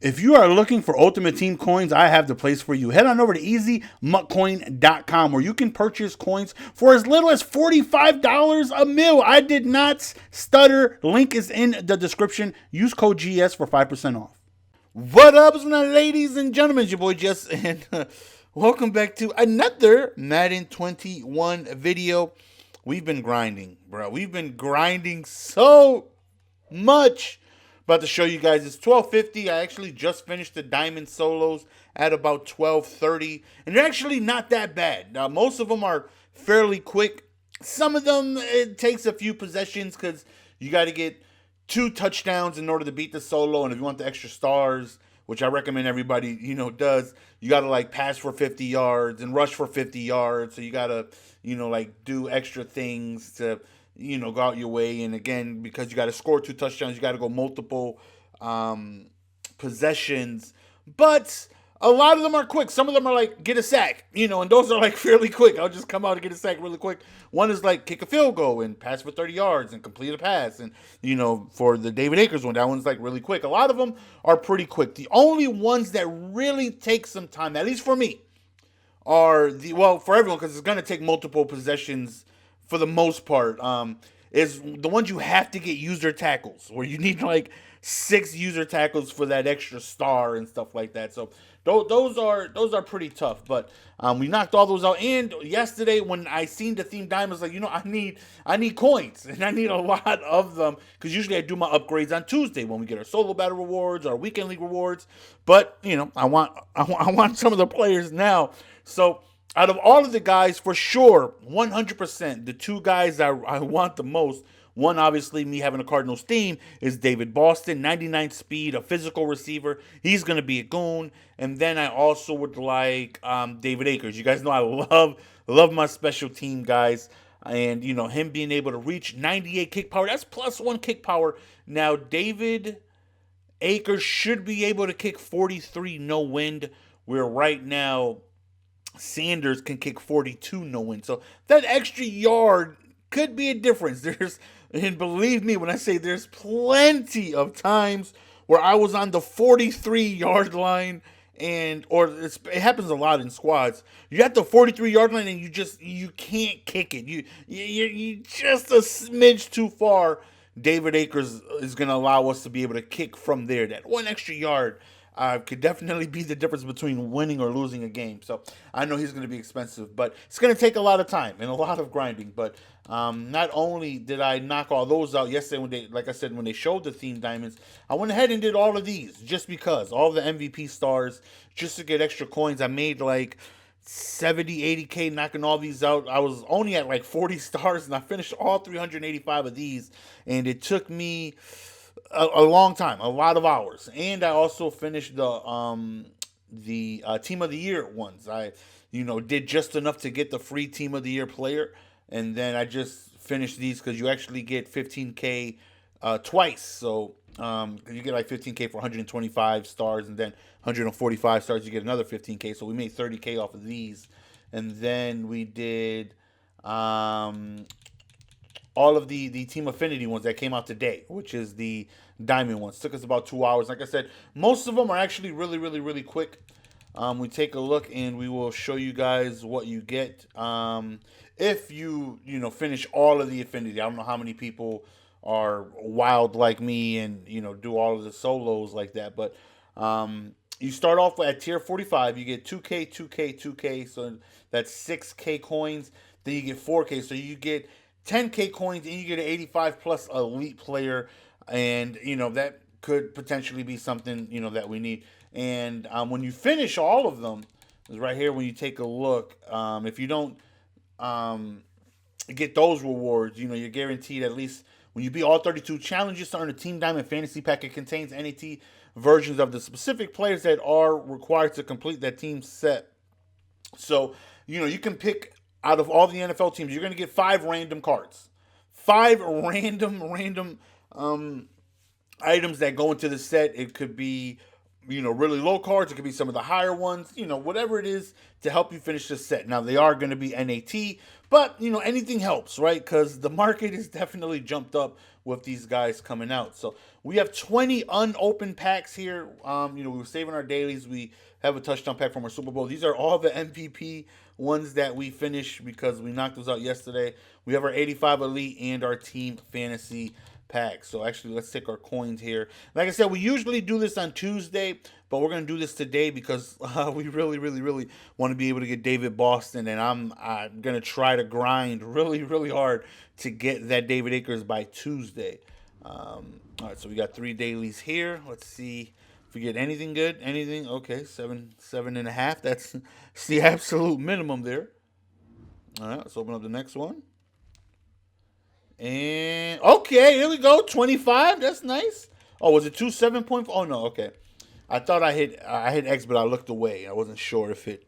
If you are looking for Ultimate Team coins, I have the place for you. Head on over to easymuckcoin.com where you can purchase coins for as little as $45 a mil. I did not stutter. Link is in the description. Use code GS for 5% off. What up, ladies and gentlemen? It's your boy Jess, and welcome back to another Madden 21 video. We've been grinding, bro. We've been grinding so much. About to show you guys, it's 12:50. I actually just finished the diamond solos at about 12:30, and they're actually not that bad. Now, most of them are fairly quick. Some of them, it takes a few possessions because you got to get 2 touchdowns in order to beat the solo, and if you want the extra stars, which I recommend everybody, does, you got to, like, pass for 50 yards and rush for 50 yards, so you got to, like, do extra things to go out your way. And again, because you got to score 2 touchdowns, you got to go multiple possessions. But a lot of them are quick. Some of them are like get a sack, and those are like fairly quick. I'll just come out and get a sack really quick. One is like kick a field goal and pass for 30 yards and complete a pass. And, for the David Akers one, that one's like really quick. A lot of them are pretty quick. The only ones that really take some time, at least for me, are for everyone, because it's going to take multiple possessions for the most part, is the ones you have to get user tackles, where you need like 6 user tackles for that extra star and stuff like that. So those are pretty tough. But we knocked all those out. And yesterday, when I seen the theme diamonds, like I need coins, and I need a lot of them, because usually I do my upgrades on Tuesday when we get our solo battle rewards, our weekend league rewards. But I want some of the players now. So out of all of the guys, for sure, 100%, the 2 guys I want the most, one, obviously, me having a Cardinals theme, is David Boston, 99 speed, a physical receiver. He's going to be a goon. And then I also would like David Akers. You guys know I love my special team guys. And, him being able to reach 98 kick power, that's +1 kick power. Now, David Akers should be able to kick 43 no wind, where right now Sanders can kick 42 no win. So that extra yard could be a difference. And believe me when I say there's plenty of times where I was on the 43-yard line, it happens a lot in squads. You're at the 43-yard line and you can't kick it. You just a smidge too far. David Akers is going to allow us to be able to kick from there. That 1 extra yard could definitely be the difference between winning or losing a game. So I know he's going to be expensive, but it's going to take a lot of time and a lot of grinding. But not only did I knock all those out yesterday, when they showed the theme diamonds, I went ahead and did all of these just because, all the MVP stars, just to get extra coins. I made like 70, 80K knocking all these out. I was only at like 40 stars, and I finished all 385 of these, and it took me a long time, a lot of hours. And I also finished the team of the year ones. I did just enough to get the free team of the year player, and then I just finished these because you actually get 15K twice. So you get like 15K for 125 stars, and then 145 stars you get another 15K. So we made 30K off of these, and then we did all of the Team Affinity ones that came out today, which is the diamond ones. Took us about 2 hours. Like I said, most of them are actually really, really, really quick. We take a look and we will show you guys what you get if you finish all of the Affinity. I don't know how many people are wild like me and do all of the solos like that, but you start off at tier 45. You get 2K, 2K, 2K, so that's 6K coins. Then you get 4K, so you get 10K coins, and you get an 85 plus elite player, and that could potentially be something that we need. And when you finish all of them, is right here. When you take a look, if you don't get those rewards, you're guaranteed at least when you beat all 32 challenges to earn a Team Diamond Fantasy Pack. It contains NAT versions of the specific players that are required to complete that team set. So you can pick. Out of all the NFL teams, you're going to get 5 random cards. 5 random items that go into the set. It could be really low cards. It could be some of the higher ones, whatever it is to help you finish the set. Now, they are going to be NAT, but, anything helps, right? Because the market is definitely jumped up with these guys coming out. So we have 20 unopened packs here. We were saving our dailies. We have a touchdown pack from our Super Bowl. These are all the MVP ones that we finished because we knocked those out yesterday. We have our 85 Elite and our Team Fantasy pack. So actually, let's take our coins here. Like I said, we usually do this on Tuesday, but we're going to do this today because we really, really, really want to be able to get David Boston, and I'm going to try to grind really, really hard to get that David Akers by Tuesday. All right, so we got 3 dailies here. Let's see if we get anything good. Anything? Okay, 7.5. That's the absolute minimum there. All right, let's open up the next one. And okay, here we go. 25. That's nice. Oh, was it 27.4? Oh no, okay. I thought I hit X, but I looked away. I wasn't sure if it.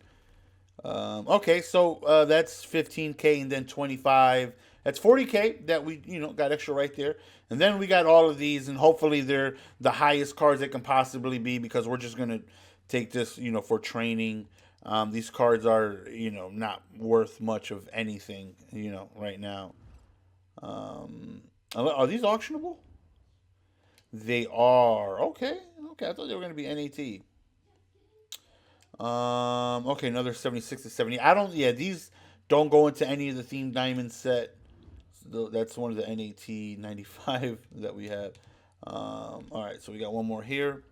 Okay, so that's 15K and then 25. That's 40K that we got extra right there. And then we got all of these, and hopefully they're the highest cards they can possibly be because we're just gonna take this for training. These cards are not worth much of anything right now. Are these auctionable? They are. Okay. Okay. I thought they were going to be NAT. Okay, another 76 to 70. I don't. Yeah, these don't go into any of the Theme Diamond set. So that's one of the NAT 95 that we have. All right, so we got one more here.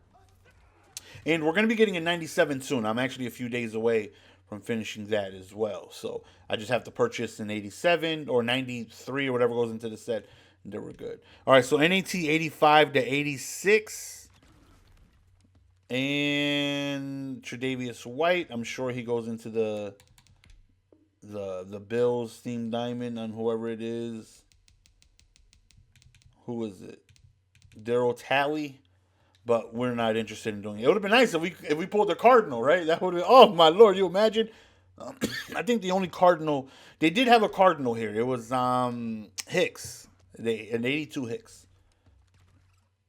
And we're going to be getting a 97 soon. I'm actually a few days away from finishing that as well. So I just have to purchase an 87 or 93 or whatever goes into the set. And then we're good. All right, so NAT 85 to 86. And Tre'Davious White. I'm sure he goes into the Bills Team Diamond on whoever it is. Who is it? Daryl Talley. But we're not interested in doing it. It would have been nice if we pulled the Cardinal, right? That would have. Oh my Lord, you imagine? I think the only Cardinal they did have a Cardinal here. It was Hicks, an 82 Hicks.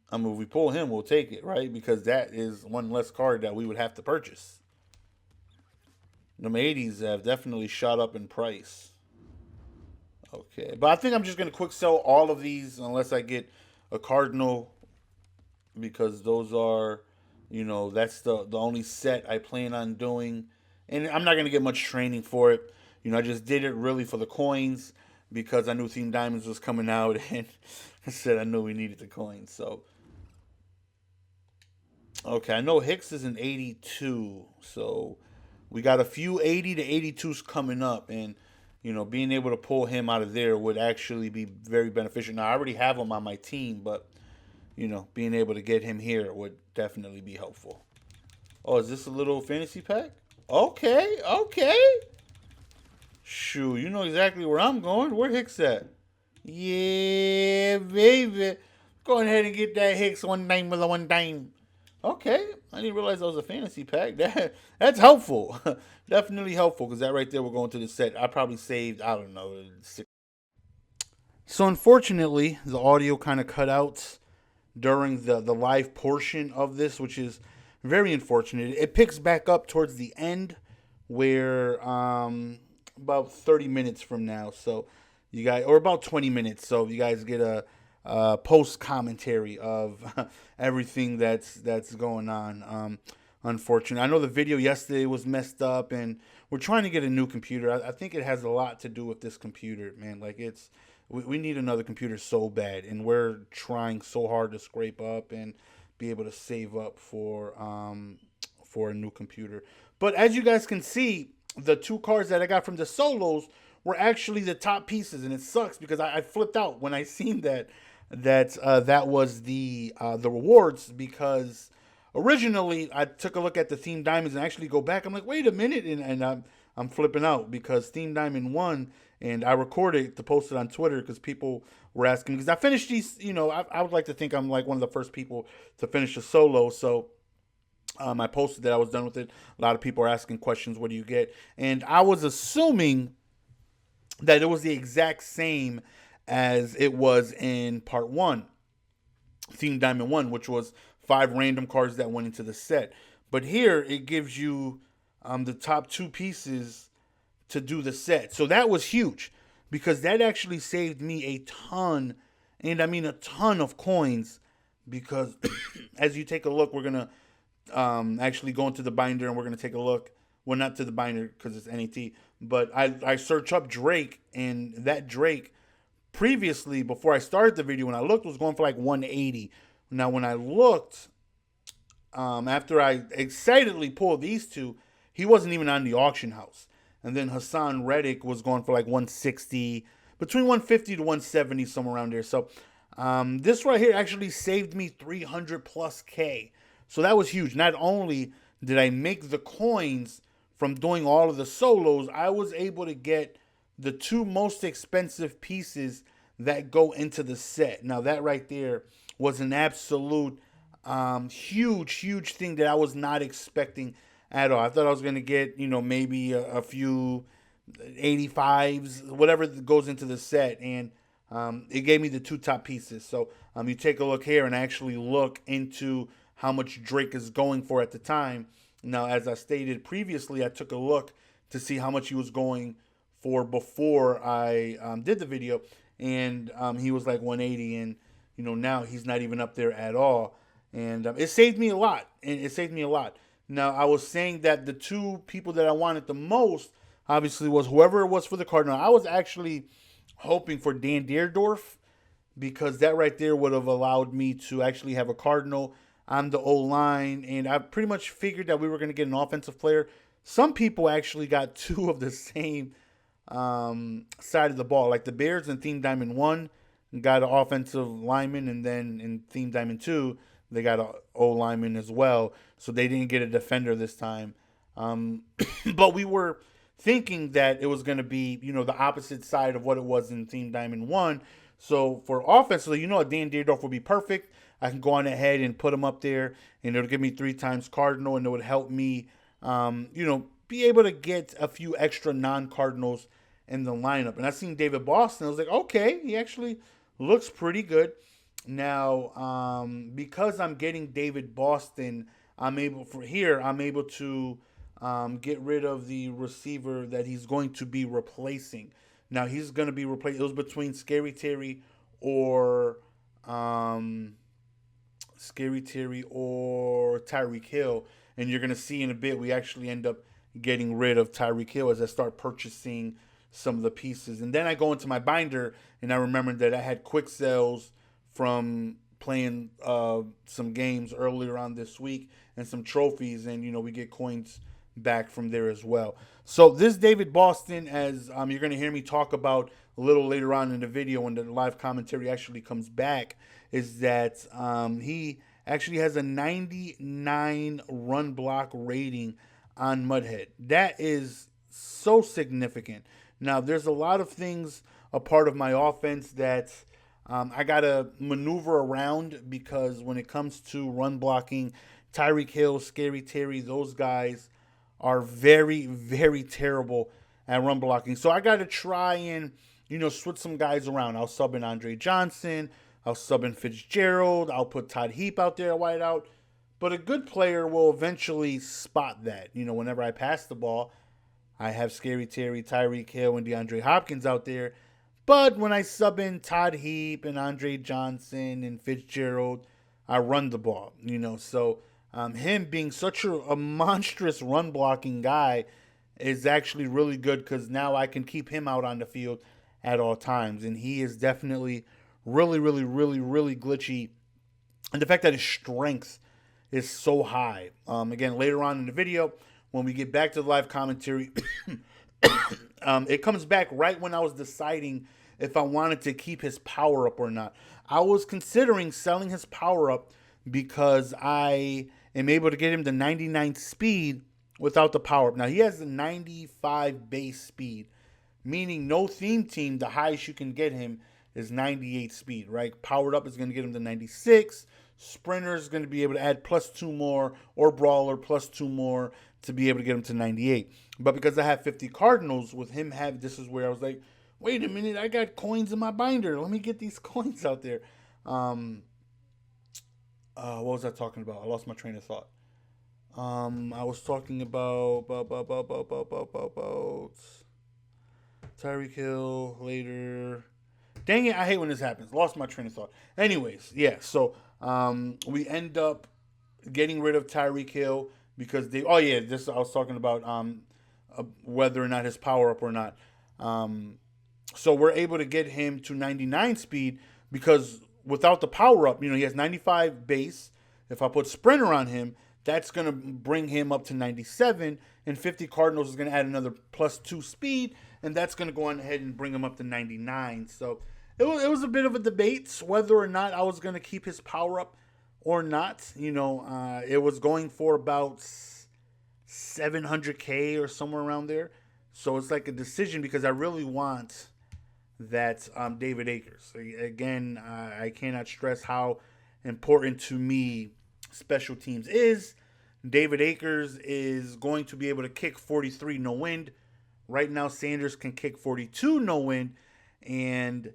I mean, if we pull him, we'll take it, right? Because that is one less card that we would have to purchase. The 80s have definitely shot up in price. Okay, but I think I'm just gonna quick sell all of these unless I get a Cardinal. Because those are, that's the only set I plan on doing. And I'm not going to get much training for it. I just did it really for the coins because I knew Team Diamonds was coming out and I said I knew we needed the coins. So, okay, I know Hicks is an 82. So, we got a few 80 to 82s coming up. And, being able to pull him out of there would actually be very beneficial. Now, I already have him on my team, but being able to get him here would definitely be helpful. Oh, is this a little fantasy pack? Okay, okay. Shoo, you know exactly where I'm going. Where Hicks at? Yeah, baby. Go ahead and get that Hicks one dime with a one dime. Okay, I didn't realize that was a fantasy pack. That's helpful. Definitely helpful because that right there will go into the set. I probably saved, I don't know, 6. So unfortunately, the audio kind of cut out during the live portion of this, which is very unfortunate. It picks back up towards the end where about 30 minutes from now. So you guys, or about 20 minutes. So you guys get a post commentary of everything that's going on. Unfortunately, I know the video yesterday was messed up, and we're trying to get a new computer. I think it has a lot to do with this computer, man. Like we need another computer so bad, and we're trying so hard to scrape up and be able to save up for a new computer. But as you guys can see, the 2 cards that I got from the solos were actually the top pieces, and it sucks because I flipped out when I seen that was the rewards because originally I took a look at the Team Diamonds and actually go back. I'm like, wait a minute, and I'm flipping out because Team Diamond won. And I recorded it to post it on Twitter because people were asking. Because I finished these, I would like to think I'm like one of the first people to finish a solo. So I posted that I was done with it. A lot of people are asking questions, what do you get? And I was assuming that it was the exact same as it was in part 1, Team Diamond 1, which was 5 random cards that went into the set. But here it gives you the top 2 pieces to do the set. So that was huge because that actually saved me a ton, and I mean a ton of coins. Because as you take a look, we're gonna actually go into the binder and we're gonna take a look. Well, not to the binder because it's NAT, but I search up Drake, and that Drake previously, before I started the video, when I looked, was going for like 180. Now when I looked, after I excitedly pulled these two, he wasn't even on the auction house. And then Hassan Reddick was going for like 160, between 150 to 170, somewhere around there. So this right here actually saved me 300 plus K. So that was huge. Not only did I make the coins from doing all of the solos, I was able to get the 2 most expensive pieces that go into the set. Now that right there was an absolute huge thing that I was not expecting at all. I thought I was going to get, maybe a few 85s, whatever goes into the set. And it gave me the 2 top pieces. So you take a look here and actually look into how much Drake is going for at the time. Now, as I stated previously, I took a look to see how much he was going for before I did the video. And he was like 180. And, now he's not even up there at all. And it saved me a lot. Now, I was saying that the 2 people that I wanted the most, obviously, was whoever it was for the card. Now, I was actually hoping for Dan Deerdorf, because that right there would have allowed me to actually have a Cardinal on the O-line. And I pretty much figured that we were going to get an offensive player. Some people actually got 2 of the same side of the ball. Like the Bears in Theme Diamond 1 got an offensive lineman, and then in Theme Diamond 2, they got an O-lineman as well. So they didn't get a defender this time. But we were thinking that it was going to be, the opposite side of what it was in Theme Diamond 1. So for offensively, Dan Deerdorf would be perfect. I can go on ahead and put him up there, and it'll give me 3 times Cardinal, and it would help me, be able to get a few extra non-Cardinals in the lineup. And I seen David Boston. I was like, okay, he actually looks pretty good. Now, because I'm getting David Boston, I'm able to get rid of the receiver that he's going to be replacing. Now he's going to be replaced. It was between Scary Terry or Tyreek Hill, and you're going to see in a bit we actually end up getting rid of Tyreek Hill as I start purchasing some of the pieces. And then I go into my binder, and I remember that I had quick sales from playing some games earlier on this week and some trophies, and we get coins back from there as well. So this David Boston, as you're going to hear me talk about a little later on in the video when the live commentary actually comes back, is that he actually has a 99 run block rating on Mudhead. That is so significant. Now, there's a lot of things a part of my offense that I got to maneuver around, because when it comes to run blocking, Tyreek Hill, Scary Terry, those guys are very, very terrible at run blocking. So I got to try and, switch some guys around. I'll sub in Andre Johnson. I'll sub in Fitzgerald. I'll put Todd Heap out there, wide out. But a good player will eventually spot that. Whenever I pass the ball, I have Scary Terry, Tyreek Hill, and DeAndre Hopkins out there. But when I sub in Todd Heap and Andre Johnson and Fitzgerald, I run the ball, So him being such a monstrous run blocking guy is actually really good, because now I can keep him out on the field at all times. And he is definitely really, really, really, really glitchy. And the fact that his strength is so high. Again, later on in the video, when we get back to the live commentary, it comes back right when I was deciding if I wanted to keep his power up or not. I was considering selling his power up because I am able to get him to 99 speed without the power up. Now, he has a 95 base speed, meaning no theme team, the highest you can get him is 98 speed, right? Powered up is going to get him to 96. Sprinter is going to be able to add +2 more, or Brawler +2 more to be able to get him to 98. But because I have 50 Cardinals, with him this is where I was like, wait a minute, I got coins in my binder. Let me get these coins out there. What was I talking about? I lost my train of thought. I was talking about Tyreek Hill later. Dang it, I hate when this happens. Lost my train of thought. Anyways, yeah, so we end up getting rid of Tyreek Hill because they. Oh yeah, this I was talking about whether or not his power up or not. Um, so we're able to get him to 99 speed because without the power up, he has 95 base. If I put sprinter on him, that's going to bring him up to 97, and 50 Cardinals is going to add another +2 speed, and that's going to go on ahead and bring him up to 99. So it was a bit of a debate whether or not I was going to keep his power up or not. It was going for about 700K or somewhere around there. So it's like a decision because I really want that David Akers. Again, I cannot stress how important to me special teams is. David Akers is going to be able to kick 43 no wind. Right now, Sanders can kick 42 no wind. And,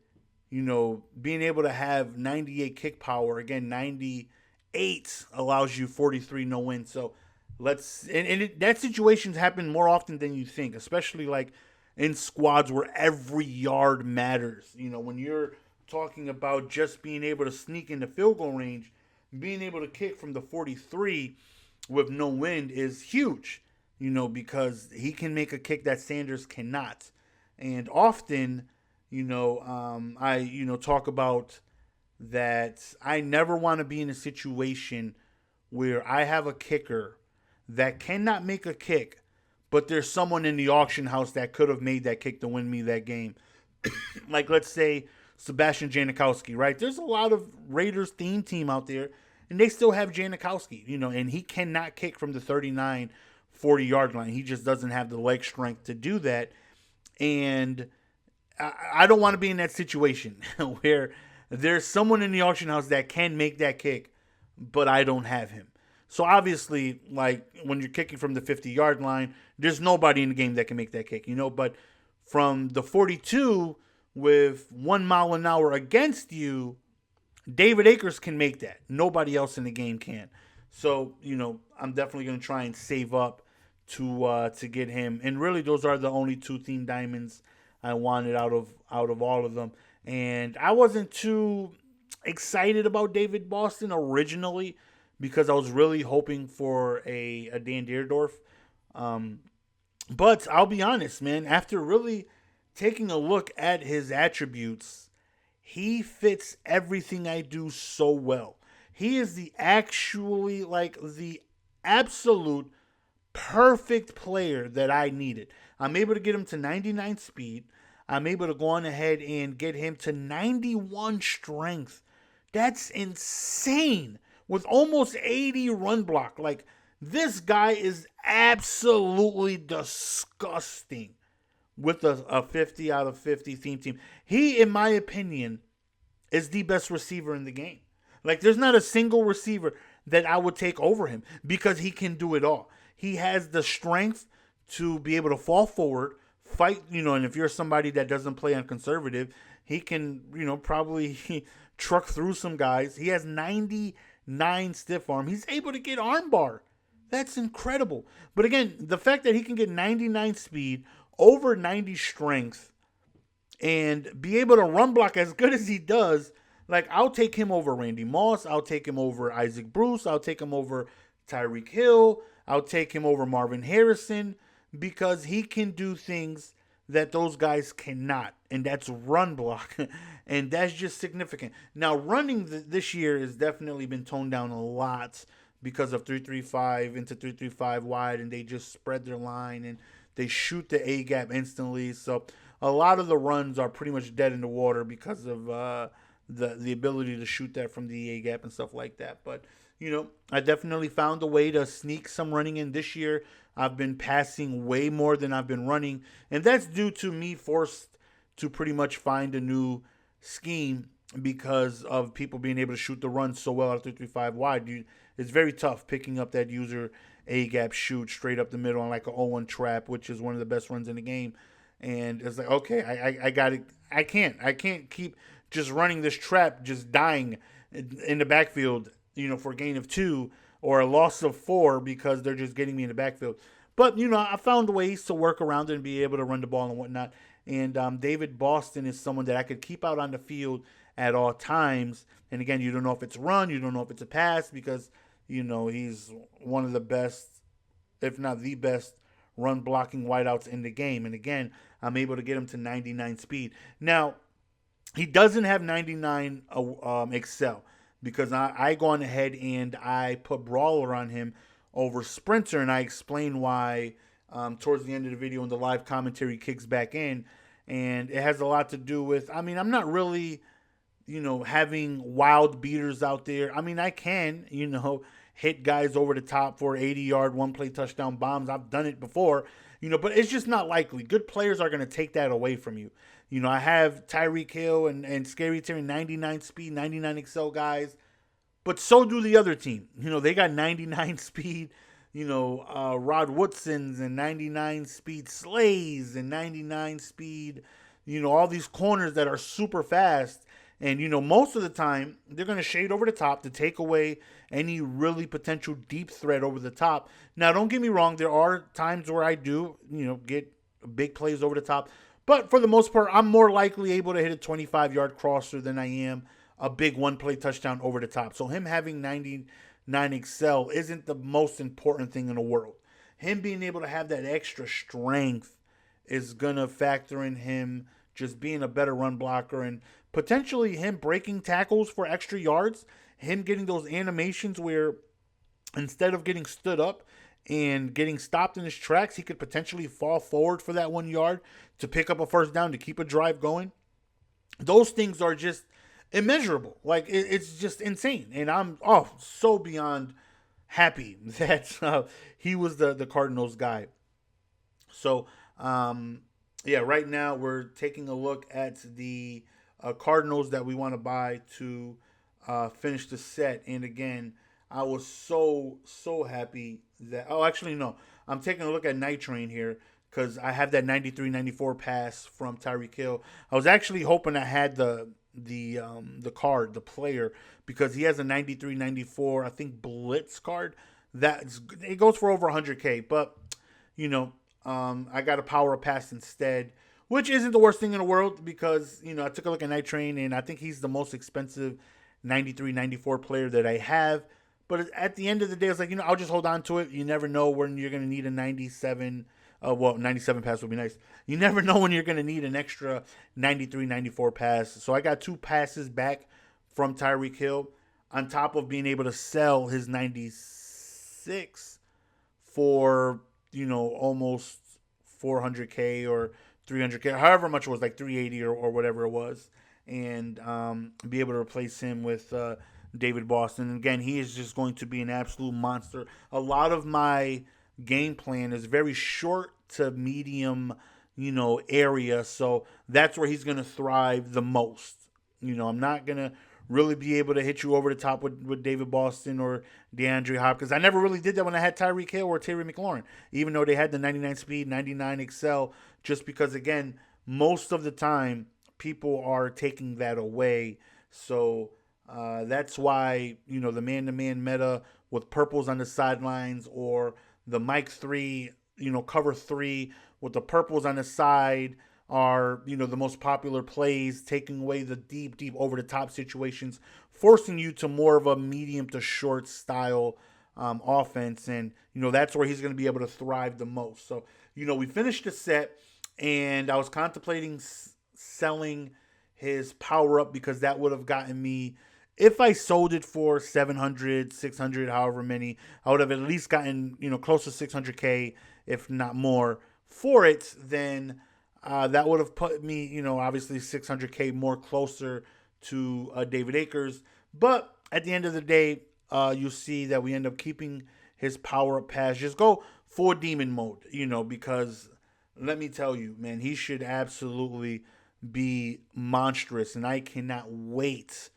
being able to have 98 kick power, again, 98 allows you 43 no wind. So that situations happen more often than you think, especially like in squads where every yard matters. When you're talking about just being able to sneak into field goal range, being able to kick from the 43 with no wind is huge, because he can make a kick that Sanders cannot. And often, I talk about that I never want to be in a situation where I have a kicker that cannot make a kick, but there's someone in the auction house that could have made that kick to win me that game. Like, let's say Sebastian Janikowski, right? There's a lot of Raiders theme team out there, and they still have Janikowski, and he cannot kick from the 39, 40-yard line. He just doesn't have the leg strength to do that. And I don't want to be in that situation where there's someone in the auction house that can make that kick, but I don't have him. So obviously, like when you're kicking from the 50-yard line, there's nobody in the game that can make that kick, But from the 42 with 1 mile an hour against you, David Akers can make that. Nobody else in the game can. So, I'm definitely going to try and save up to get him. And really, those are the only two team diamonds I wanted out of all of them. And I wasn't too excited about David Boston originally because I was really hoping for a Dan Deerdorf. But I'll be honest, man, after really taking a look at his attributes, he fits everything I do so well. He is the absolute perfect player that I needed. I'm able to get him to 99 speed. I'm able to go on ahead and get him to 91 strength. That's insane. With almost 80 run block. Like, this guy is absolutely disgusting with a 50 out of 50 theme team. He, in my opinion, is the best receiver in the game. Like, there's not a single receiver that I would take over him because he can do it all. He has the strength to be able to fall forward, fight, and if you're somebody that doesn't play on conservative, he can, probably truck through some guys. He has 99 stiff arm. He's able to get armbar. That's incredible. But again, the fact that he can get 99 speed, over 90 strength, and be able to run block as good as he does, like, I'll take him over Randy Moss. I'll take him over Isaac Bruce. I'll take him over Tyreek Hill. I'll take him over Marvin Harrison because he can do things that those guys cannot, and that's run block, and that's just significant. Now, running this year has definitely been toned down a lot because of 3-3-5 into 3-3-5 wide, and they just spread their line, and they shoot the A-gap instantly, so a lot of the runs are pretty much dead in the water because of the ability to shoot that from the A-gap and stuff like that. But, I definitely found a way to sneak some running in this year. I've been passing way more than I've been running, and that's due to me forced to pretty much find a new scheme because of people being able to shoot the run so well out of 3-3-5 wide. It's very tough picking up that user A-gap shoot straight up the middle on like an 0-1 trap, which is one of the best runs in the game. And it's like, okay, I got it. I can't keep just running this trap, just dying in the backfield for a gain of 2 or a loss of 4 because they're just getting me in the backfield. But, I found ways to work around it and be able to run the ball and whatnot. And David Boston is someone that I could keep out on the field at all times. And again, you don't know if it's a run, you don't know if it's a pass because, he's one of the best, if not the best, run blocking wideouts in the game. And again, I'm able to get him to 99 speed. Now, he doesn't have 99 Excel because I gone ahead and I put Brawler on him over Sprinter, and I explain why towards the end of the video when the live commentary kicks back in. And it has a lot to do with, I'm not really, having wild beaters out there. I can, hit guys over the top for 80-yard, one-play touchdown bombs. I've done it before, but it's just not likely. Good players are going to take that away from you. I have Tyreek Hill and Scary Terry, 99 speed, 99 Excel guys, but so do the other team. They got 99 speed, Rod Woodson's and 99 speed Slays and 99 speed, all these corners that are super fast. And, most of the time, they're going to shade over the top to take away any really potential deep threat over the top. Now, don't get me wrong. There are times where I do, get big plays over the top. But for the most part, I'm more likely able to hit a 25-yard crosser than I am a big one-play touchdown over the top. So him having 99 Excel isn't the most important thing in the world. Him being able to have that extra strength is going to factor in him just being a better run blocker and potentially him breaking tackles for extra yards, him getting those animations where instead of getting stood up and getting stopped in his tracks, he could potentially fall forward for that 1 yard to pick up a first down to keep a drive going. Those things are just immeasurable. Like, it's just insane. And I'm so beyond happy that he was the Cardinals guy. So, yeah, right now we're taking a look at the Cardinals that we want to buy to finish the set. And again, I was so happy that... Oh, actually, no. I'm taking a look at Night Train here because I have that 93-94 pass from Tyreek Hill. I was actually hoping I had the card, the player, because he has a 93-94, I think, Blitz card. It goes for over 100K. But, I got a power pass instead, which isn't the worst thing in the world because, I took a look at Night Train, and I think he's the most expensive 93-94 player that I have. But at the end of the day, it's like, I'll just hold on to it. You never know when you're going to need a 97. 97 pass would be nice. You never know when you're going to need an extra 93-94 pass. So I got 2 passes back from Tyreek Hill on top of being able to sell his 96 for, almost 400K or 300K, however much it was, like 380 or whatever it was, and be able to replace him with David Boston. And again, he is just going to be an absolute monster. A lot of my game plan is very short to medium, area, so that's where he's going to thrive the most. I'm not going to really be able to hit you over the top with David Boston or DeAndre Hopkins. I never really did that when I had Tyreek Hill or Terry McLaurin, even though they had the 99 speed, 99 Excel, just because, again, most of the time people are taking that away. So that's why, the man-to-man meta with purples on the sidelines or the Mike 3, cover 3 with the purples on the side are, the most popular plays, taking away the deep over-the-top situations, forcing you to more of a medium to short style offense. And, that's where he's going to be able to thrive the most. So, we finished the set, and I was contemplating selling his power-up because that would have gotten me... If I sold it for 700, 600, however many, I would have at least gotten, close to 600K, if not more, for it. Then that would have put me, obviously 600K more closer to David Akers. But at the end of the day, you see that we end up keeping his power-up pass. Just go full demon mode, because let me tell you, man, he should absolutely be monstrous. And I cannot wait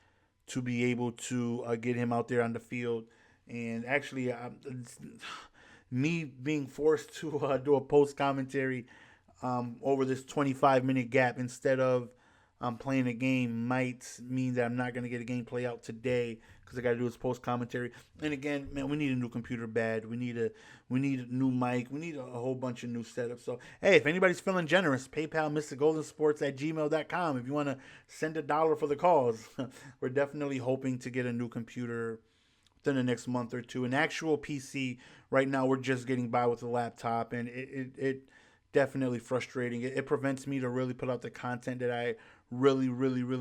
to be able to get him out there on the field. And actually, me being forced to do a post commentary over this 25-minute gap instead of I'm playing a game might mean that I'm not going to get a gameplay out today because I got to do this post commentary. And again, man, we need a new computer bad. We need a new mic. We need a whole bunch of new setups. So hey, if anybody's feeling generous, PayPal MrGoldenSports at gmail.com. If you want to send $1 for the cause, we're definitely hoping to get a new computer within the next month or two. An actual PC right now, we're just getting by with a laptop, and it definitely frustrating. It prevents me to really put out the content that I really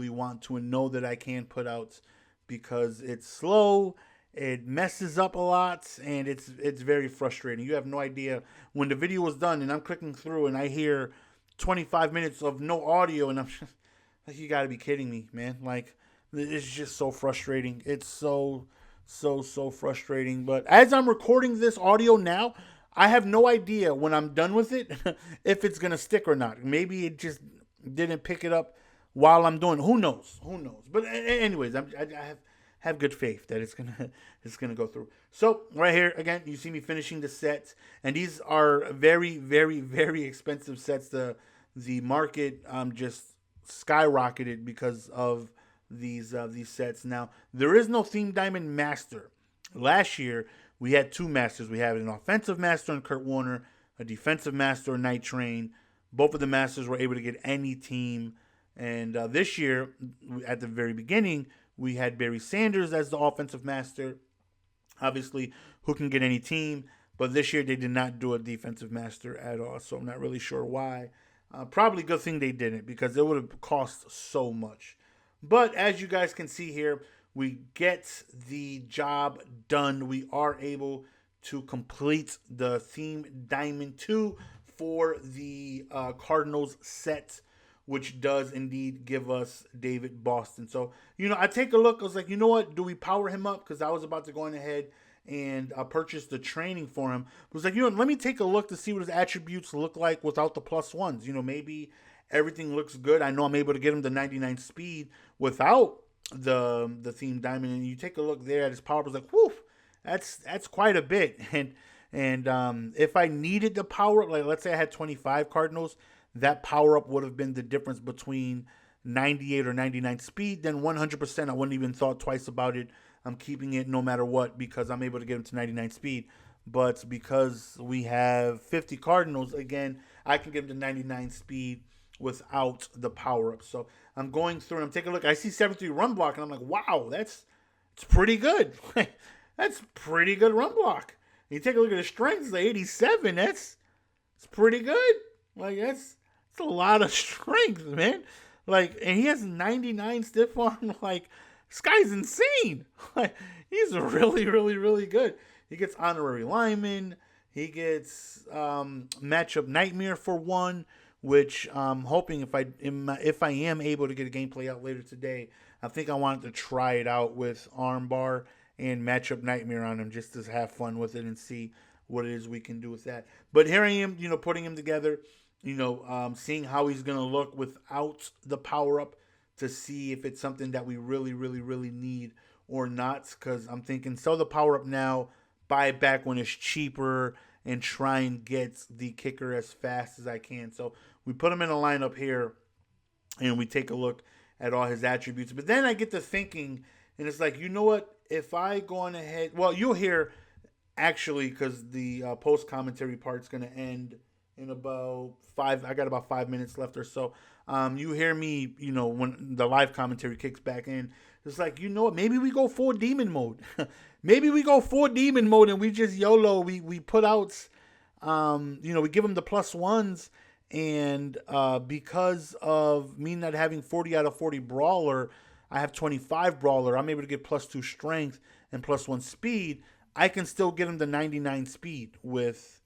want to and know that I can put out because it's slow. It messes up a lot, and it's very frustrating. You have no idea when the video was done, and I'm clicking through, and I hear 25 minutes of no audio, and I'm just like, you got to be kidding me, man! Like, it's just so frustrating. It's so frustrating. But as I'm recording this audio now, I have no idea when I'm done with it if it's gonna stick or not. Maybe it just didn't pick it up while I'm doing. Who knows? Who knows? But anyways, I have good faith that it's gonna go through. So right here again, you see me finishing the sets, and these are very expensive sets. The market just skyrocketed because of these sets. Now there is no Theme Diamond Master. Last year we had two masters. We had an offensive master in Kurt Warner, a defensive master in Night Train. Both of the masters were able to get any team. And this year, at the very beginning, we had Barry Sanders as the offensive master, obviously, who can get any team. But this year, they did not do a defensive master at all. So I'm not really sure why. Probably a good thing they didn't, because it would have cost so much. But as you guys can see here, we get the job done. We are able to complete the Theme Diamond 2 for the Cardinals set, which does indeed give us David Boston. So, I take a look. I was like, you know what? Do we power him up? Because I was about to go ahead and purchase the training for him. I was like, let me take a look to see what his attributes look like without the +1s. Maybe everything looks good. I know I'm able to get him to 99 speed without the Theme Diamond. And you take a look there at his power up. I was like, whew, that's quite a bit. And if I needed the power up, like let's say I had 25 Cardinals, that power up would have been the difference between 98 or 99 speed. Then 100%, I wouldn't even thought twice about it. I'm keeping it no matter what because I'm able to get him to 99 speed. But because we have 50 Cardinals, again, I can get him to 99 speed without the power up. So I'm going through and I'm taking a look. I see 73 run block, and I'm like, wow, it's pretty good. That's pretty good run block. And you take a look at the strength, it's like 87. It's pretty good. Like that's a lot of strength, man. Like, and he has 99 stiff arm. Like, this guy's insane. Like, he's really good. He gets honorary lineman. He gets matchup nightmare for 1, which I'm hoping if I am able to get a gameplay out later today, I think I wanted to try it out with armbar and matchup nightmare on him just to have fun with it and see what it is we can do with that. But here I am, putting him together, seeing how he's going to look without the power up to see if it's something that we really need or not. Because I'm thinking sell the power up now, buy it back when it's cheaper, and try and get the kicker as fast as I can. So we put him in a lineup here, and we take a look at all his attributes. But then I get to thinking, and it's like, you know what? If I go on ahead, well, you'll hear actually because the post commentary part's going to end in about 5. I got about 5 minutes left or so. You hear me, when the live commentary kicks back in. It's like, you know what? Maybe we go full demon mode. Maybe we go full demon mode and we just YOLO. We put out, we give them the +1s. And because of me not having 40 out of 40 brawler, I have 25 brawler. I'm able to get +2 strength and +1 speed. I can still get him to 99 speed with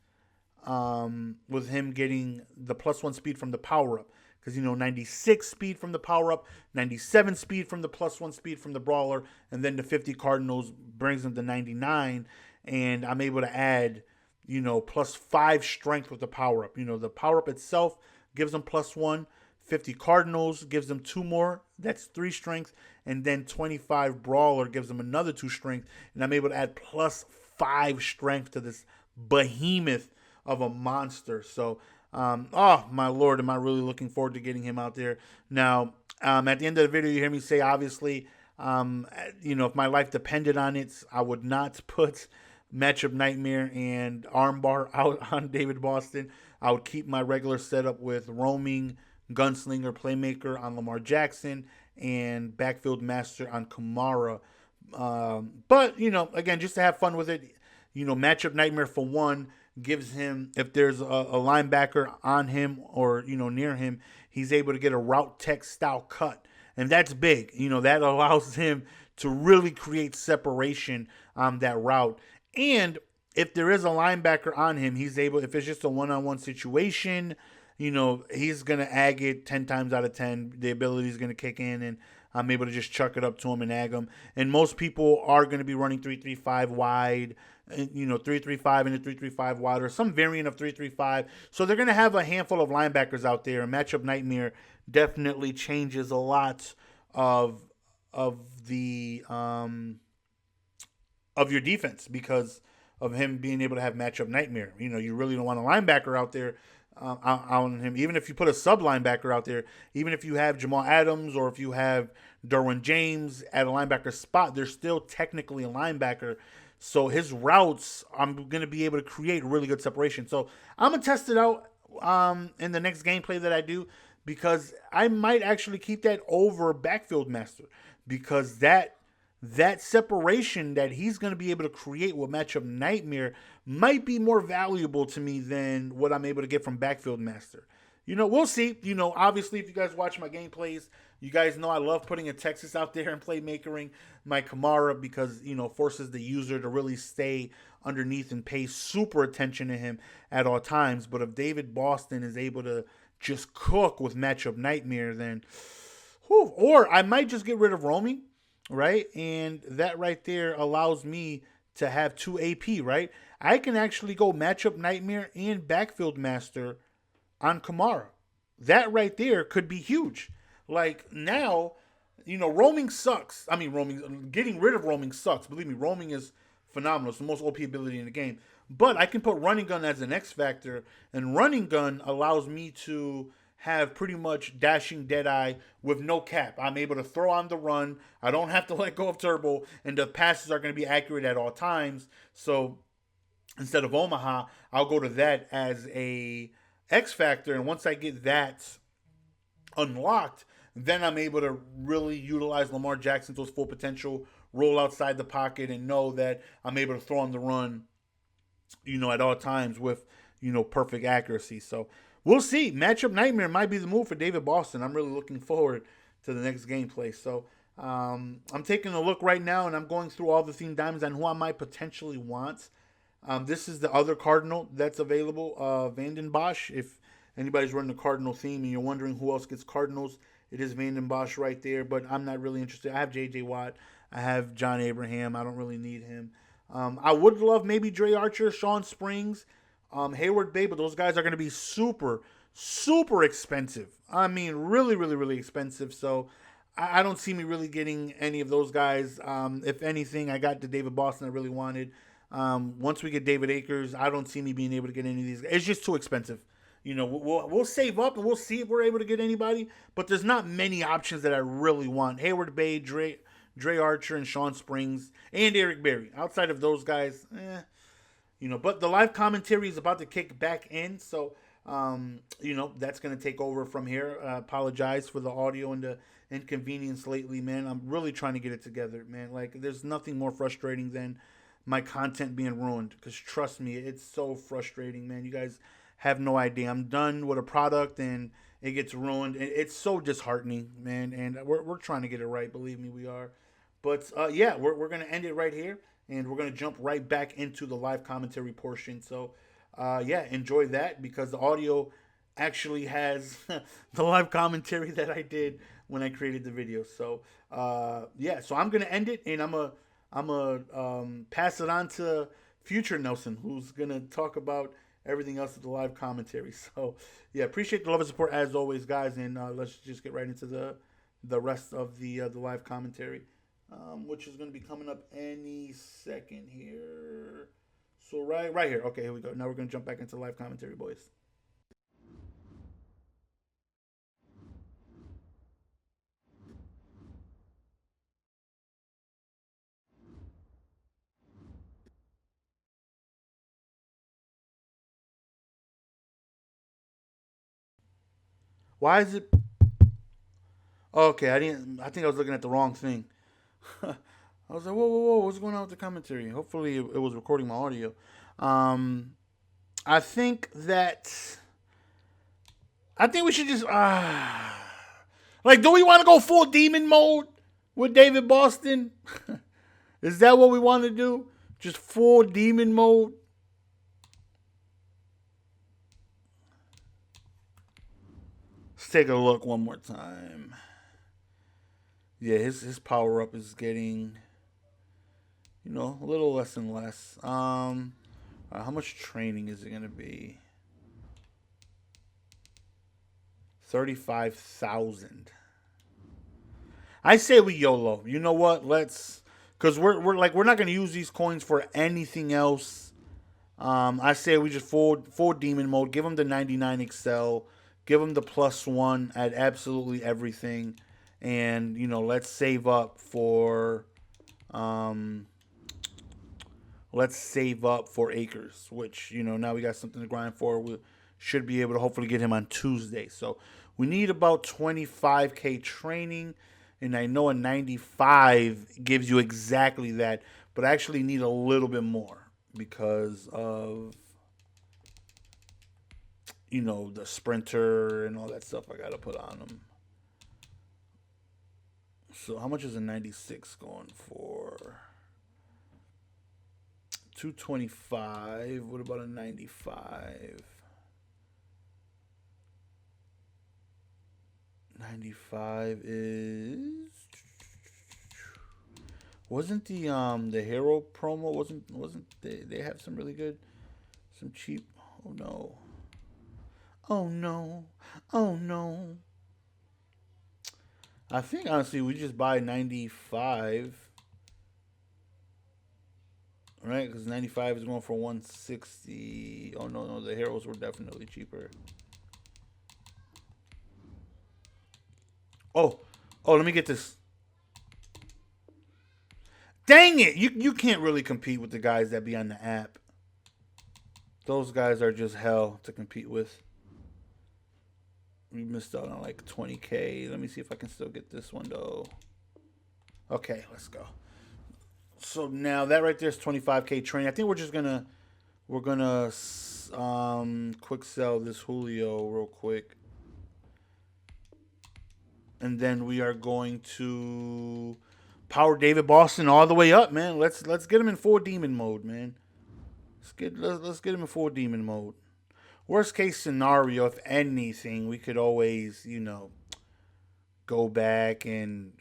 him getting the +1 speed from the power up. Because, 96 speed from the power up, 97 speed from the +1 speed from the brawler, and then the 50 Cardinals brings him to 99. And I'm able to add, +5 strength with the power up. The power up itself gives him +1. 50 Cardinals gives them 2 more. That's 3 strength. And then 25 brawler gives them another 2 strength. And I'm able to add +5 strength to this behemoth of a monster. So Oh my lord, am I really looking forward to getting him out there now? At the end of the video, you hear me say, obviously, if my life depended on it, I would not put Matchup Nightmare and Armbar out on David Boston. I would keep my regular setup with roaming, gunslinger, playmaker on Lamar Jackson, and backfield master on Kamara. But again, just to have fun with it, Matchup Nightmare for one gives him, if there's a linebacker on him or near him, he's able to get a route tech style cut, and that's big. That allows him to really create separation on that route. And if there is a linebacker on him, he's able, if it's just a one-on-one situation, he's going to ag it 10 times out of 10. The ability is going to kick in, and I'm able to just chuck it up to him and ag him. And most people are going to be running 3-3-5 wide, 3-3-5 and a 3-3-5 wide, or some variant of 3-3-5. So they're going to have a handful of linebackers out there. And Matchup Nightmare definitely changes a lot of the of your defense because of him being able to have Matchup Nightmare. You really don't want a linebacker out there on him. Even if you put a sub linebacker out there, even if you have Jamal Adams or if you have Derwin James at a linebacker spot, they're still technically a linebacker. So his routes, I'm going to be able to create really good separation. So I'm going to test it out in the next gameplay that I do, because I might actually keep that over backfield master, because that separation that he's going to be able to create with Matchup Nightmare might be more valuable to me than what I'm able to get from backfield master. We'll see. Obviously, if you guys watch my gameplays, you guys know I love putting a Texas out there and playmakering my Kamara, because, forces the user to really stay underneath and pay super attention to him at all times. But if David Boston is able to just cook with Matchup Nightmare, then, whew, or I might just get rid of roaming, right? And that right there allows me to have 2 AP, right? I can actually go Matchup Nightmare and backfield master on Kamara. That right there could be huge. Like now, roaming sucks. I mean, getting rid of roaming sucks. Believe me, roaming is phenomenal. It's the most OP ability in the game. But I can put running gun as an X factor, and running gun allows me to have pretty much dashing Deadeye with no cap. I'm able to throw on the run. I don't have to let go of turbo, and the passes are going to be accurate at all times. So instead of Omaha, I'll go to that as a X factor, and once I get that unlocked, then I'm able to really utilize Lamar Jackson to his full potential, roll outside the pocket, and know that I'm able to throw on the run, at all times with, perfect accuracy. So we'll see. Matchup Nightmare might be the move for David Boston. I'm really looking forward to the next gameplay. So I'm taking a look right now, and I'm going through all the theme diamonds on who I might potentially want. This is the other Cardinal that's available, Vanden Bosch. If anybody's running the Cardinal theme and you're wondering who else gets Cardinals, it is Vanden Bosch right there, but I'm not really interested. I have J.J. Watt. I have John Abraham. I don't really need him. I would love maybe Dre Archer, Sean Springs, Hayward Bay, but those guys are going to be super, super expensive. I mean, really, really, really expensive. So I don't see me really getting any of those guys. If anything, I got the David Boston I really wanted. Once we get David Akers, I don't see me being able to get any of these guys. It's just too expensive. We'll save up and we'll see if we're able to get anybody. But there's not many options that I really want. Hayward Bay, Dre Archer, and Sean Springs, and Eric Berry. Outside of those guys, But the live commentary is about to kick back in, so that's going to take over from here. Apologize for the audio and the inconvenience lately, man. I'm really trying to get it together, man. Like, there's nothing more frustrating than my content being ruined, because trust me, it's so frustrating, man. You guys have no idea. I'm done with a product and it gets ruined. It's so disheartening, man. And we're trying to get it right. Believe me, we are. But yeah, we're going to end it right here, and we're going to jump right back into the live commentary portion. So yeah, enjoy that, because the audio actually has the live commentary that I did when I created the video. So yeah, so I'm going to end it, and I'm gonna pass it on to future Nelson, who's gonna talk about everything else of the live commentary. So yeah, appreciate the love and support as always, guys, and let's just get right into the rest of the live commentary, which is gonna be coming up any second here. So right here. Okay, here we go. Now we're gonna jump back into live commentary, boys. Why is it? Okay, I didn't. I think I was looking at the wrong thing. I was like, whoa, whoa, whoa, what's going on with the commentary? Hopefully, it was recording my audio. Um, I think that I think we should just like, do we want to go full demon mode with David Boston? Is that what we want to do? Just full demon mode? Let's take a look one more time. Yeah, his power up is getting, a little less and less. How much training is it gonna be? 35,000. I say we YOLO. You know what? Let's, because we're not gonna use these coins for anything else. I say we just full demon mode. Give him the 99 Excel. Give him the +1 at absolutely everything, and let's save up for um, let's save up for Acres, which now we got something to grind for. We should be able to hopefully get him on Tuesday. So we need about 25K training, and I know a 95 gives you exactly that, but I actually need a little bit more because of the sprinter and all that stuff I gotta put on them. So how much is a 96 going for? 225. What about a 95? 95 is, wasn't the hero promo, wasn't they have some really good, some cheap, oh no. Oh no. Oh no. I think honestly we just buy 95, right? Because 95 is going for 160. Oh no, no, the heroes were definitely cheaper. Oh, oh, let me get this. Dang it! You can't really compete with the guys that be on the app. Those guys are just hell to compete with. We missed out on like 20K. Let me see if I can still get this one though. Okay, let's go. So now that right there is 25K training. I think we're gonna quick sell this Julio real quick, and then we are going to power David Boston all the way up, man. Let's get him in full demon mode, man. Let's get him in full demon mode. Worst case scenario, if anything, we could always go back and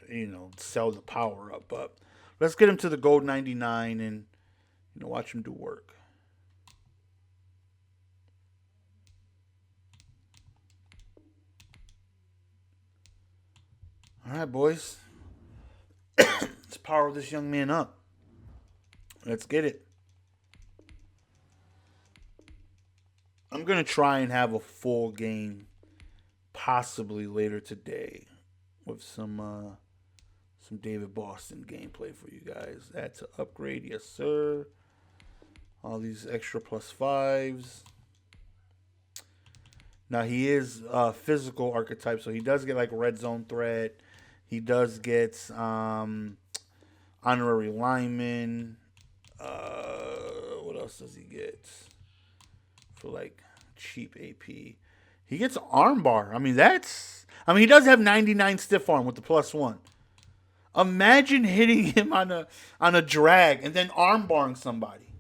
sell the power up. But let's get him to the gold 99 and watch him do work. All right, boys. Let's power this young man up. Let's get it. I'm gonna try and have a full game, possibly later today, with some David Boston gameplay for you guys. Add to upgrade, yes sir. All these extra +5s. Now he is physical archetype, so he does get like red zone threat. He does get honorary lineman. What else does he get for like cheap AP? He gets armbar. He does have 99 stiff arm with the +1. Imagine hitting him on a drag and then armbarring somebody.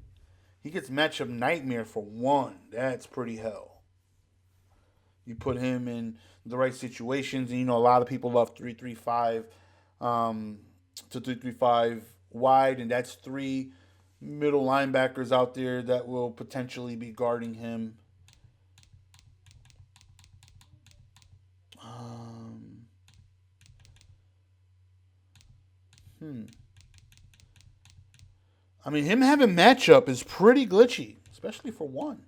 He gets matchup nightmare for 1. That's pretty hell. You put him in the right situations, and a lot of people love 335 to 335 wide, and that's 3 middle linebackers out there that will potentially be guarding him. Him having matchup is pretty glitchy, especially for 1.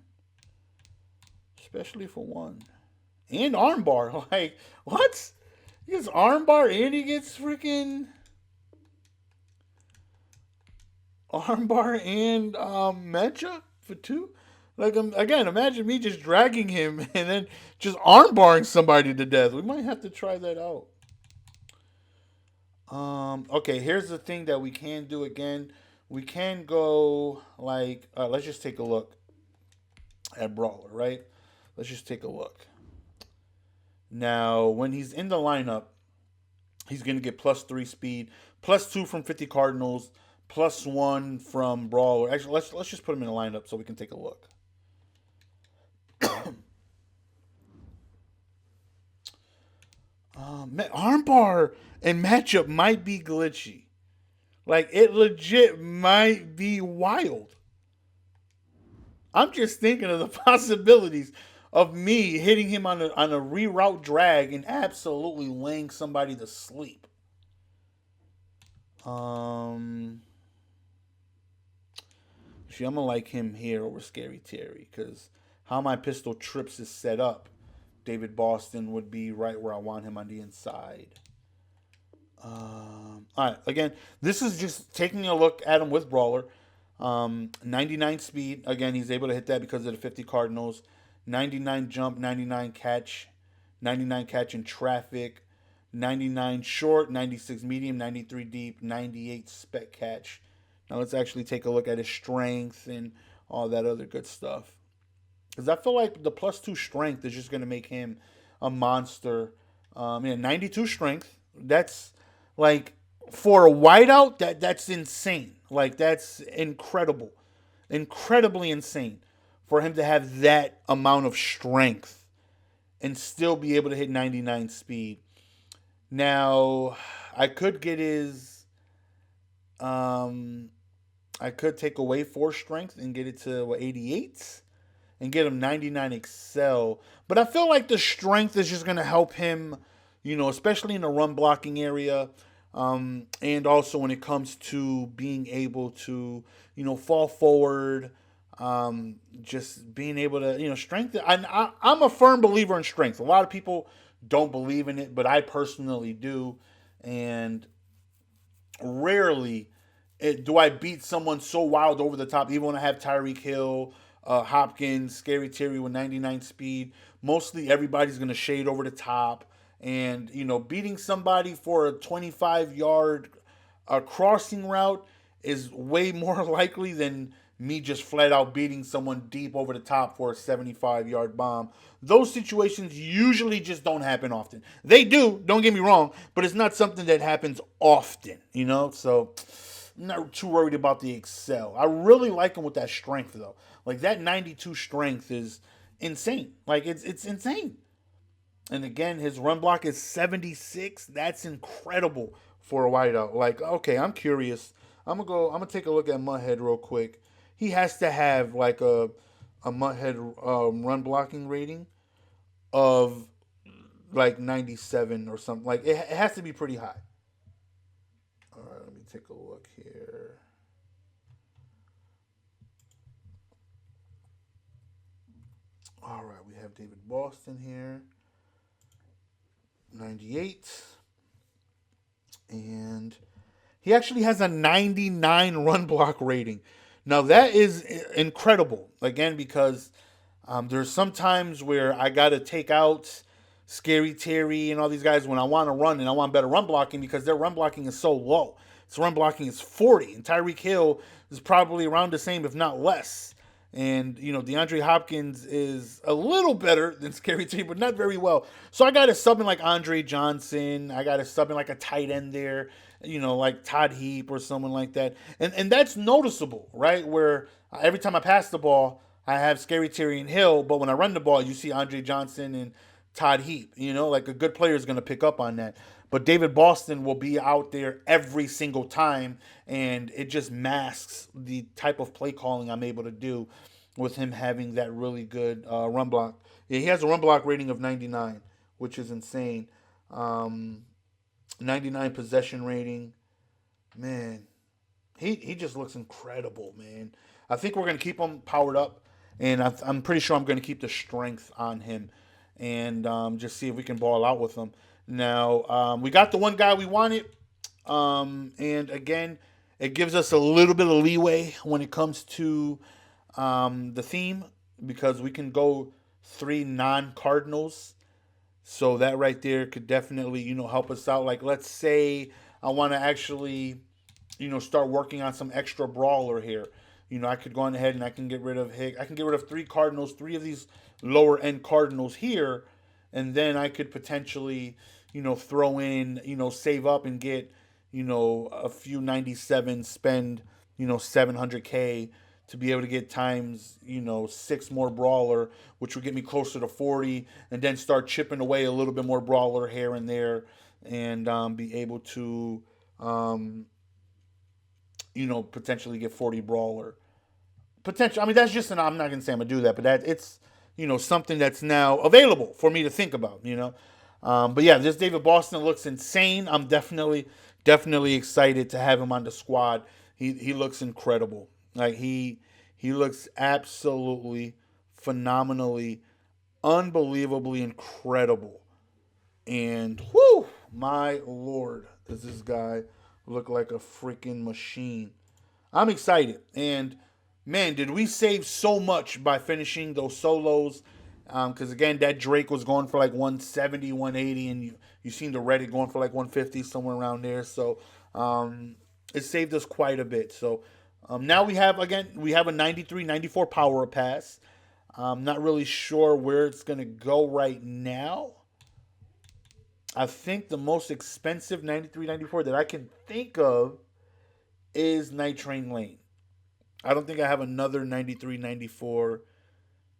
Especially for 1. And armbar. Like, what? He gets armbar and he gets freaking armbar and matchup for 2? Like again, imagine me just dragging him and then just armbarring somebody to death. We might have to try that out. Okay, here's the thing that we can do again. We can go like let's just take a look at Brawler, right? Let's just take a look. Now, when he's in the lineup, he's gonna get +3 speed, +2 from 50 Cardinals, +1 from Brawler. Actually, let's just put him in the lineup so we can take a look. Armbar and matchup might be glitchy. Like it legit might be wild. I'm just thinking of the possibilities of me hitting him on a reroute drag and absolutely laying somebody to sleep. Um, see, I'm gonna like him here over Scary Terry because how my pistol trips is set up, David Boston would be right where I want him on the inside. All right, again, this is just taking a look at him with Brawler. 99 speed. Again, he's able to hit that because of the 50 Cardinals. 99 jump, 99 catch, 99 catch in traffic, 99 short, 96 medium, 93 deep, 98 spec catch. Now let's actually take a look at his strength and all that other good stuff. Because I feel like the +2 strength is just going to make him a monster. Yeah, 92 strength. That's like for a wideout. That's insane. Like that's incredible, incredibly insane for him to have that amount of strength and still be able to hit 99 speed. Now, I could get his. Um, I could take away 4 strength and get it to 88 and get him 99 excel. But I feel like the strength is just going to help him, especially in the run blocking area. And also when it comes to being able to, fall forward, just being able to, strength. I'm a firm believer in strength. A lot of people don't believe in it, but I personally do. And rarely do I beat someone so wild over the top, even when I have Tyreek Hill, Hopkins, Scary Terry with 99 speed. Mostly everybody's going to shade over the top. And, beating somebody for a 25-yard crossing route is way more likely than me just flat out beating someone deep over the top for a 75-yard bomb. Those situations usually just don't happen often. They do, don't get me wrong, but it's not something that happens often. So I'm not too worried about the excel. I really like him with that strength though. Like that 92 strength is insane. Like it's insane. And again, his run block is 76. That's incredible for a wideout. Like, okay, I'm curious. I'm gonna take a look at Mudhead real quick. He has to have like a Mudhead run blocking rating of like 97 or something. Like it has to be pretty high. All right, let me take a look here. All right, we have David Boston here, 98, and he actually has a 99 run block rating. Now that is incredible. Again, because there's some times where I got to take out Scary Terry and all these guys when I want to run and I want better run blocking because their run blocking is so low. Its run blocking is 40, and Tyreek Hill is probably around the same, if not less. And DeAndre Hopkins is a little better than Scary Terry, but not very well. So I got to sub in like Andre Johnson. I got to sub in like a tight end there, like Todd Heap or someone like that. And that's noticeable, right? Where every time I pass the ball, I have Scary Terry and Hill, but when I run the ball, you see Andre Johnson and Todd Heap. Like a good player is going to pick up on that. But David Boston will be out there every single time, and it just masks the type of play calling I'm able to do with him having that really good run block. Yeah, he has a run block rating of 99, which is insane. 99 possession rating. Man, he just looks incredible, man. I think we're going to keep him powered up, and I'm pretty sure I'm going to keep the strength on him and just see if we can ball out with him. Now, we got the one guy we wanted, and again, it gives us a little bit of leeway when it comes to the theme. because we can go 3 non-Cardinals. So that right there could definitely, help us out. Like, let's say I want to actually, start working on some extra brawler here. I could go on ahead and I can get rid of Hick. I can get rid of 3 Cardinals, 3 of these lower end Cardinals here, and then I could potentially, throw in, save up and get, a few 97, spend, 700K to be able to get times, 6 more brawler, which would get me closer to 40, and then start chipping away a little bit more brawler here and there, and be able to, um, potentially get 40 brawler. Potential. I mean, that's just I'm not gonna say I'm gonna do that, but that it's something that's now available for me to think about. But yeah, this David Boston looks insane. I'm definitely excited to have him on the squad. He looks incredible. Like he looks absolutely phenomenally, unbelievably incredible. And whoo, my lord, does this guy look like a freaking machine? I'm excited. And man, did we save so much by finishing those solos? Because again, that Drake was going for like 170, 180, and you seen the Reddit going for like 150, somewhere around there. So it saved us quite a bit. So now we have a 93, 94 power pass. I'm not really sure where it's gonna go right now. I think the most expensive 93, 94 that I can think of is Night Train Lane. I don't think I have another 93, 94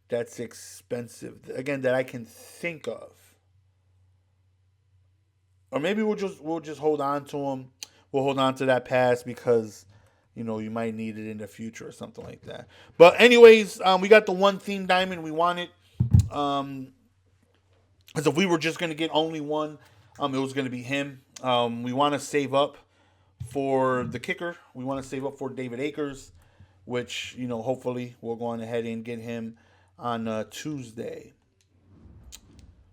that's expensive. Again, that I can think of. Or maybe we'll just hold on to them. We'll hold on to that pass because you might need it in the future or something like that. But anyways, we got the one theme diamond we wanted. Um, because if we were just gonna get only one, it was gonna be him. We want to save up for the kicker. We want to save up for David Akers, which hopefully we'll go on ahead and get him on Tuesday.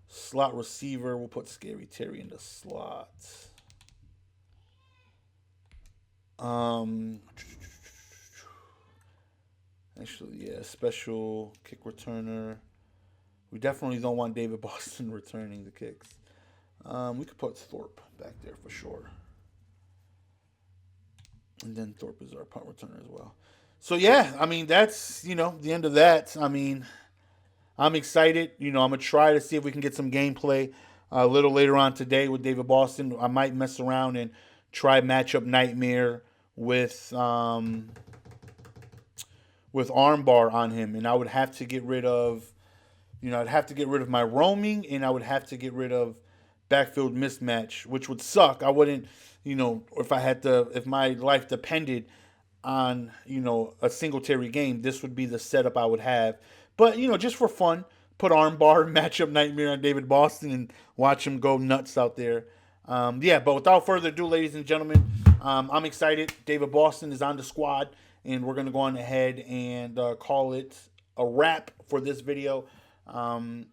Slot receiver, we'll put Scary Terry in the slot. Um, actually, yeah, special kick returner. We definitely don't want David Boston returning the kicks. We could put Thorpe back there for sure. And then Thorpe is our punt returner as well. So yeah, I mean that's the end of that. I mean, I'm excited. I'm gonna try to see if we can get some gameplay a little later on today with David Boston. I might mess around and try matchup nightmare with armbar on him, and I would have to get rid of I'd have to get rid of my roaming, and I would have to get rid of backfield mismatch, which would suck. I wouldn't, if my life depended on, a Singletary game, this would be the setup I would have. But, just for fun, put armbar, matchup nightmare on David Boston and watch him go nuts out there. Yeah, but without further ado, ladies and gentlemen, I'm excited. David Boston is on the squad, and we're going to go on ahead and call it a wrap for this video. And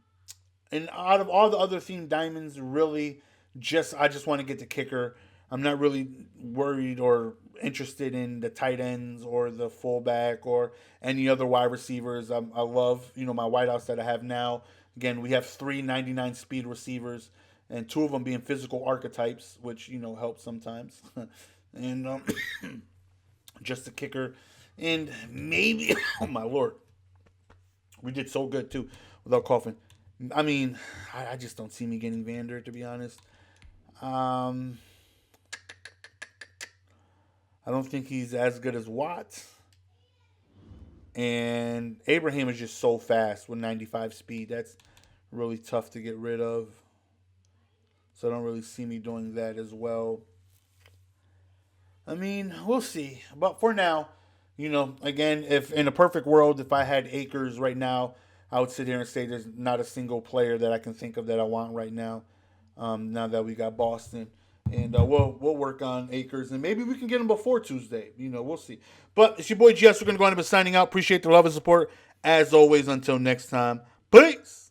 out of all the other themed diamonds, really, I just want to get the kicker. I'm not really worried or interested in the tight ends or the fullback or any other wide receivers. I love my wideouts that I have now. Again, we have 399 speed receivers, and 2 of them being physical archetypes, which helps sometimes. And just the kicker, and maybe oh my lord, we did so good too without coughing. I mean, I just don't see me getting Vander, to be honest. I don't think he's as good as Watts. And Abraham is just so fast with 95 speed. That's really tough to get rid of. So I don't really see me doing that as well. I mean, we'll see. But for now, again, if in a perfect world, if I had Akers right now, I would sit here and say there's not a single player that I can think of that I want right now. Now that we got Boston, and we'll work on Akers, and maybe we can get him before Tuesday. We'll see. But it's your boy GS. We're gonna go on and be signing out. Appreciate the love and support as always. Until next time, peace.